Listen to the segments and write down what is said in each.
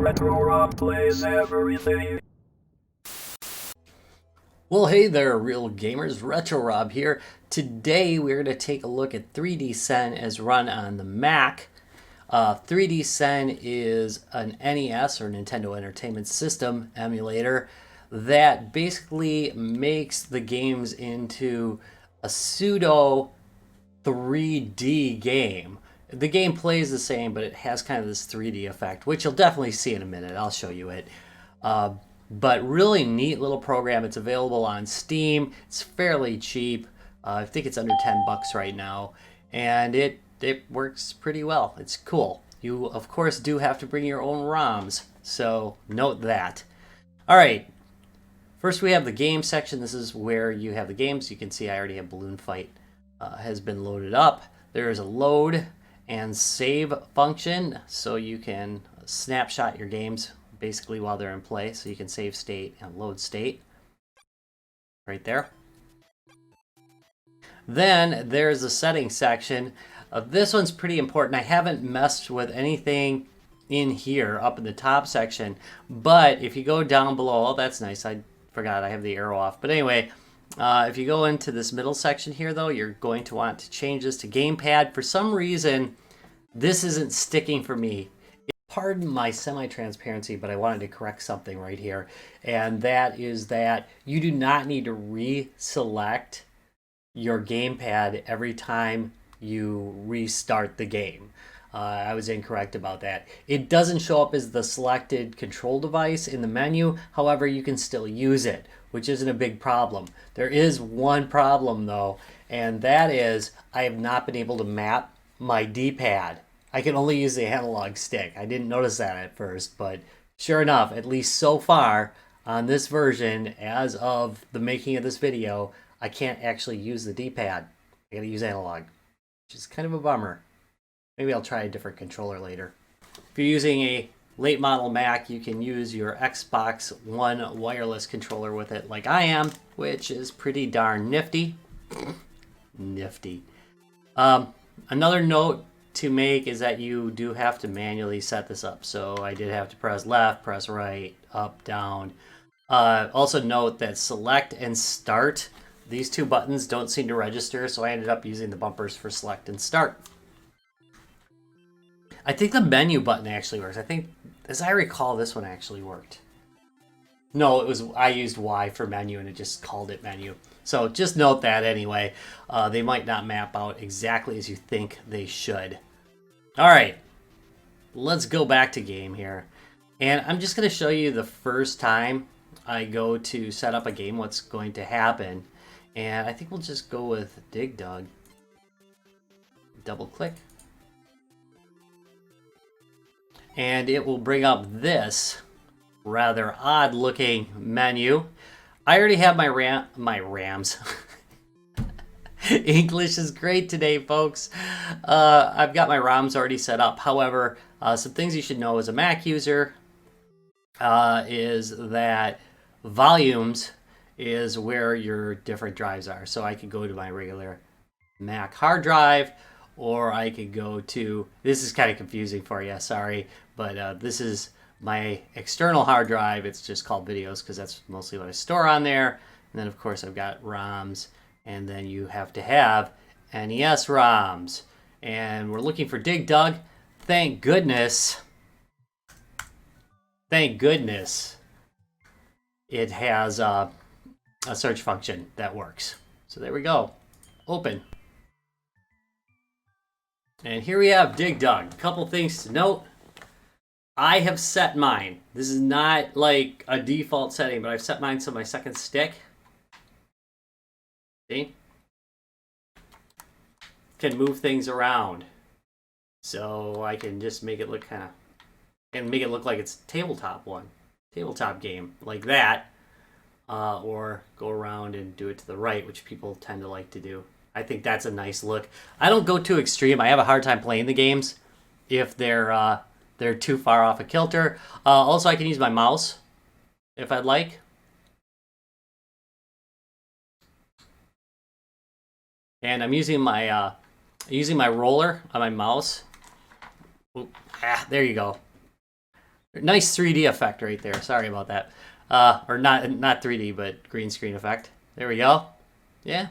Retro Rob plays everything. Well, hey there, real gamers. Retro Rob here. Today we're going to take a look at 3D Sen as run on the Mac. 3D Sen is an NES or Nintendo Entertainment System emulator that basically makes the games into a pseudo 3D game. The game plays the same, but it has kind of this 3D effect, which you'll definitely see in a minute. I'll show you it. But really neat little program. It's available on Steam. It's fairly cheap. I think it's under 10 bucks right now, and it works pretty well. It's cool. You of course do have to bring your own ROMs, so note that. All right. First we have the game section. This is where you have the games. You can see I already have Balloon Fight has been loaded up. There is a load and save function, so you can snapshot your games basically while they're in play, so you can save state and load state right there. Then there's the settings section. This one's pretty important. I haven't messed with anything in here up in the top section, but if you go down below, oh, that's nice. I forgot I have the arrow off. But anyway, if you go into this middle section here, though, you're going to want to change this to gamepad. For some reason, this isn't sticking for me. Pardon my semi-transparency, but I wanted to correct something right here. And that is that you do not need to reselect your gamepad every time you restart the game. I was incorrect about that. It doesn't show up as the selected control device in the menu. However, you can still use it, which isn't a big problem. There is one problem, though, and that is I have not been able to map my D-pad. I can only use the analog stick. I didn't notice that at first, but sure enough, at least so far on this version, as of the making of this video, I can't actually use the D-pad. I gotta use analog, which is kind of a bummer. Maybe I'll try a different controller later. If you're using a late model Mac, you can use your Xbox One wireless controller with it like I am, which is pretty darn nifty. Nifty. Another note to make is that you do have to manually set this up. So I did have to press left, press right, up, down. Also note that select and start, these two buttons don't seem to register, so I ended up using the bumpers for select and start. I think the menu button actually works. I think, as I recall, this one actually worked. No, I used Y for menu and it just called it menu. So just note that anyway. They might not map out exactly as you think they should. All right, let's go back to game here. And I'm just going to show you the first time I go to set up a game what's going to happen. And I think we'll just go with Dig Dug. Double click. And it will bring up this rather odd looking menu. I already have my RAMs. English is great today, folks. I've got my ROMs already set up. However, some things you should know as a Mac user is that volumes is where your different drives are. So I could go to my regular Mac hard drive, or I could go to, this is kind of confusing for you, sorry, but this is my external hard drive. It's just called videos because that's mostly what I store on there. And then of course I've got ROMs, and then you have to have NES ROMs. And we're looking for Dig Dug. Thank goodness it has a search function that works. So there we go. Open. And here we have Dig Dug. A couple things to note. I have set mine. This is not like a default setting, but I've set mine to my second stick. See? Can move things around. So I can just make it look kind of, and make it look like it's tabletop game, like that. Or go around and do it to the right, which people tend to like to do. I think that's a nice look. I don't go too extreme. I have a hard time playing the games if they're too far off a kilter. Also, I can use my mouse if I'd like. And I'm using my roller on my mouse. Oop, there you go. Nice 3D effect right there. Sorry about that. Or not 3D, but green screen effect. There we go. Yeah.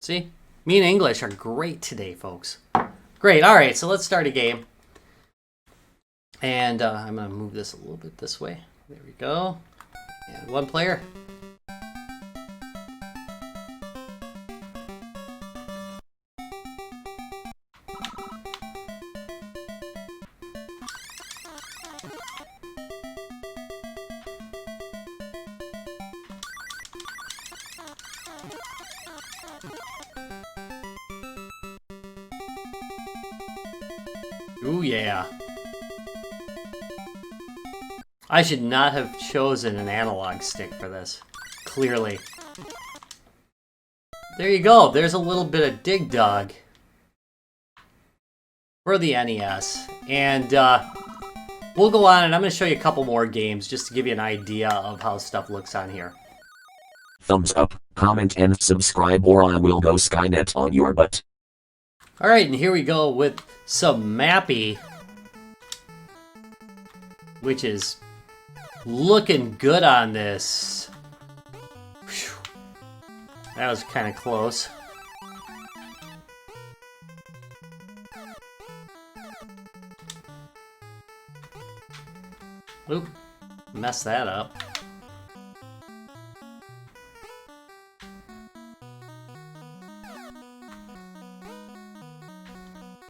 See? Me and English are great today, folks. Great. All right, so let's start a game. And I'm going to move this a little bit this way. There we go. And one player. Ooh, yeah. I should not have chosen an analog stick for this. Clearly. There you go. There's a little bit of Dig Dug for the NES. And we'll go on and I'm going to show you a couple more games just to give you an idea of how stuff looks on here. Thumbs up, comment and subscribe or I will go Skynet on your butt. Alright, and here we go with some Mappy, which is looking good on this. Whew. That was kind of close. Oop, messed that up.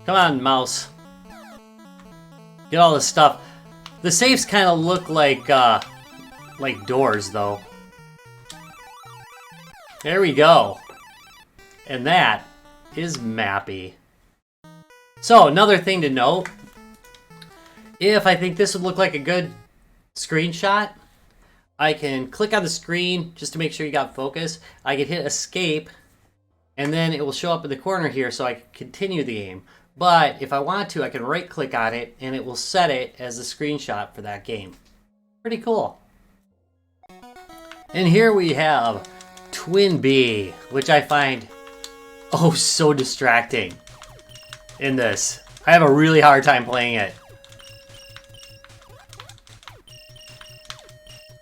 Come on, mouse. Get all this stuff. The safes kind of look like doors, though. There we go. And that is Mappy. So, another thing to note. If I think this would look like a good screenshot, I can click on the screen just to make sure you got focus. I can hit escape, and then it will show up in the corner here so I can continue the game. But if I want to, I can right-click on it, and it will set it as a screenshot for that game. Pretty cool. And here we have Twin B, which I find oh so distracting in this. I have a really hard time playing it.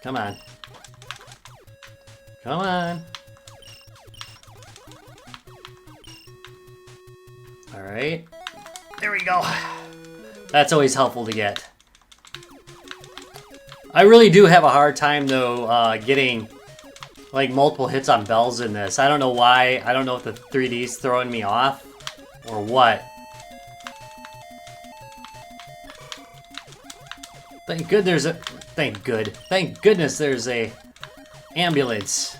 Come on. Come on. Alright. There we go. That's always helpful to get. I really do have a hard time, though, getting, like, multiple hits on bells in this. I don't know why. I don't know if the 3D's throwing me off or what. Thank goodness there's a ambulance.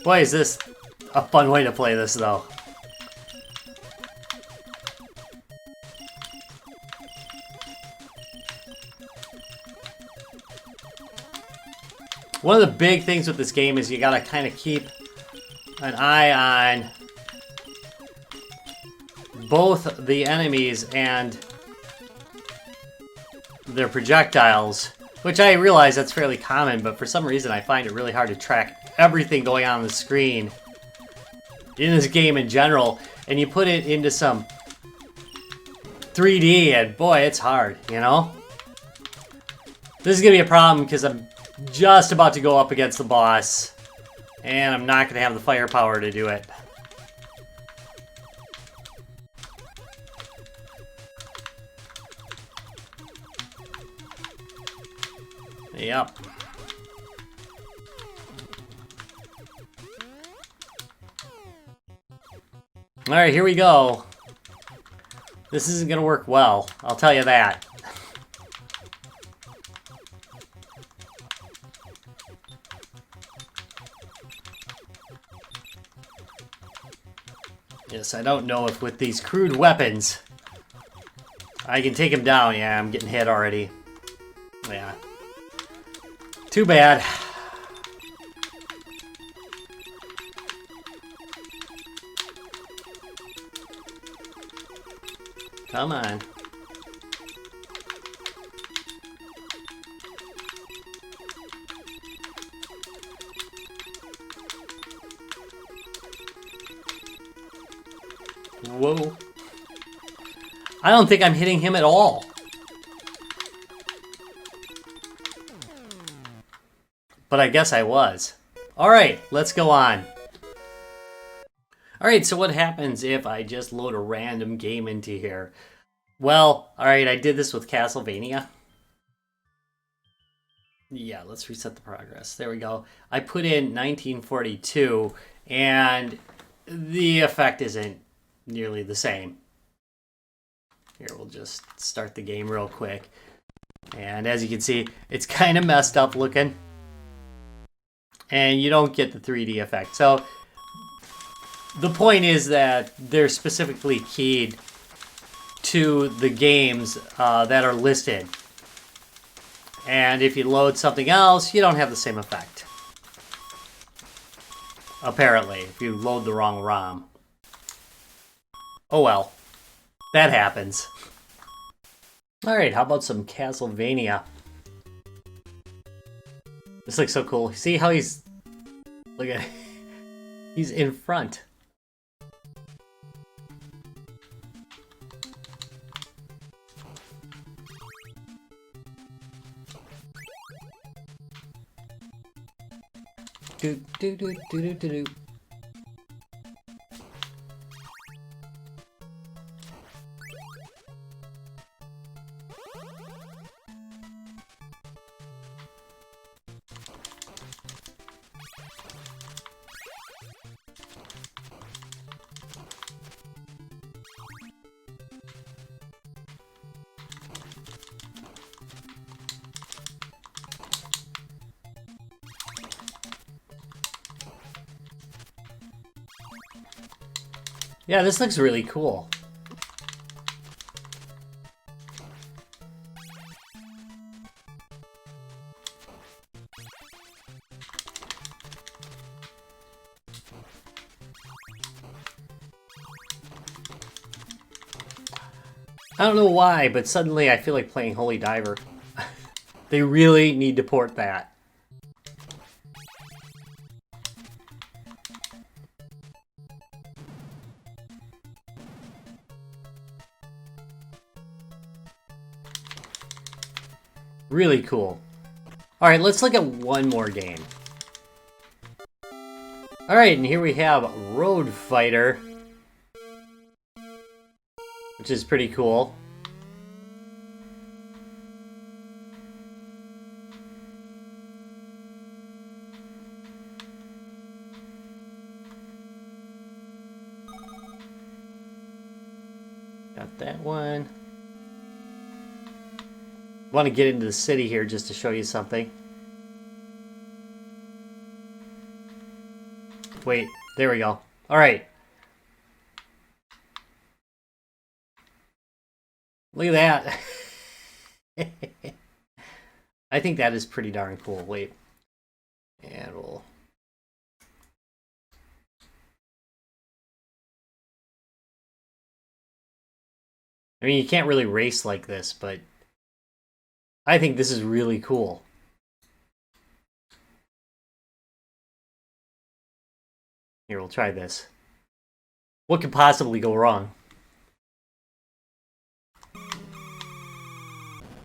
Boy, is this a fun way to play this, though. One of the big things with this game is you gotta kind of keep an eye on both the enemies and their projectiles, which I realize that's fairly common, but for some reason I find it really hard to track everything going on the screen in this game in general, and you put it into some 3D and boy, it's hard, you know? This is gonna be a problem because I'm just about to go up against the boss and I'm not gonna have the firepower to do it. Yep. Alright, here we go. This isn't gonna work well, I'll tell you that. Yes, I don't know if with these crude weapons I can take him down. Yeah, I'm getting hit already. Yeah. Too bad. Come on. Whoa. I don't think I'm hitting him at all. But I guess I was. Alright, let's go on. Alright, so what happens if I just load a random game into here? Well, alright, I did this with Castlevania. Yeah, let's reset the progress. There we go. I put in 1942, and the effect isn't nearly the same. Here, we'll just start the game real quick. And as you can see, it's kind of messed up looking. And you don't get the 3D effect. So the point is that they're specifically keyed to the games that are listed. And if you load something else, you don't have the same effect. Apparently, if you load the wrong ROM. Oh well. That happens. Alright, how about some Castlevania? This looks so cool. See how he's... Look at... He's in front. Do do do do do do do. Yeah, this looks really cool. I don't know why, but suddenly I feel like playing Holy Diver. They really need to port that. Really cool. Alright, let's look at one more game. Alright, and here we have Road Fighter, which is pretty cool. Got that one. Want to get into the city here just to show you something. Wait, there we go. All right. Look at that. I think that is pretty darn cool. Wait. And we'll... I mean, you can't really race like this, but I think this is really cool. Here, we'll try this. What could possibly go wrong?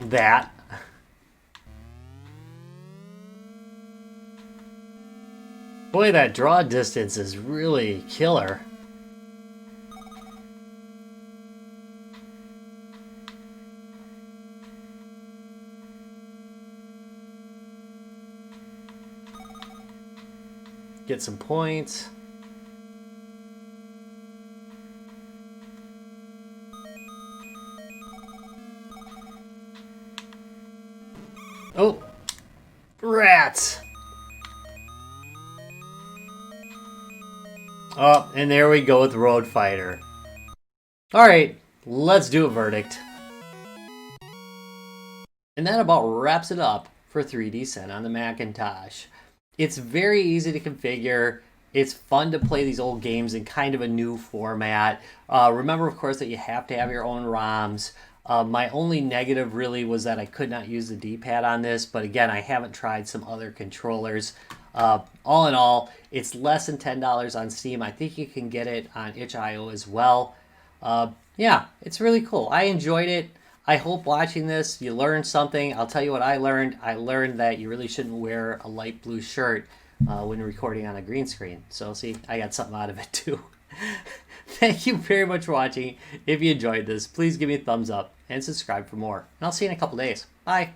That. Boy, that draw distance is really killer. Get some points. Oh, rats. Oh, and there we go with Road Fighter. Alright, let's do a verdict. And that about wraps it up for 3D Sen on the Macintosh. It's very easy to configure. It's fun to play these old games in kind of a new format. Remember, of course, that you have to have your own ROMs. My only negative really was that I could not use the D-pad on this, but again, I haven't tried some other controllers. All in all, it's less than $10 on Steam. I think you can get it on itch.io as well. Yeah, it's really cool. I enjoyed it. I hope watching this you learned something. I'll tell you what I learned. I learned that you really shouldn't wear a light blue shirt when recording on a green screen. So see, I got something out of it too. Thank you very much for watching. If you enjoyed this, please give me a thumbs up and subscribe for more. And I'll see you in a couple days. Bye.